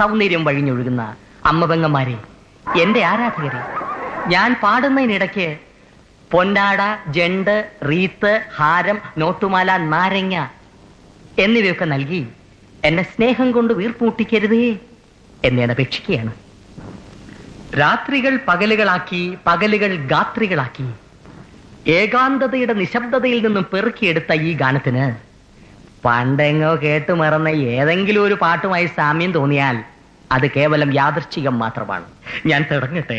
സൗന്ദര്യം വഴിഞ്ഞൊഴുകുന്ന അമ്മ പെങ്ങന്മാരെ, എന്റെ ആരാധകരെ, ഞാൻ പാടുന്നതിനിടയ്ക്ക് പൊന്നാട, ജണ്ട്, റീത്ത്, ഹാരം, നോട്ടുമാല, നാരങ്ങ എന്നിവയൊക്കെ നൽകി എന്നെ സ്നേഹം കൊണ്ട് വീർപ്പൂട്ടിക്കരുതേ എന്ന് ഞാൻ അപേക്ഷിക്കുകയാണ്. രാത്രികൾ പകലുകളാക്കി, പകലുകൾ ഗാത്രികളാക്കി, ഏകാന്തതയുടെ നിശബ്ദതയിൽ നിന്നും പെറുക്കിയെടുത്ത ഈ ഗാനത്തിന് പണ്ടെങ്ങോ കേട്ടു മറന്ന ഏതെങ്കിലും ഒരു പാട്ടുമായി സാമ്യം തോന്നിയാൽ അത് കേവലം യാദൃശ്ചികം മാത്രമാണ്. ഞാൻ തുടങ്ങട്ടെ.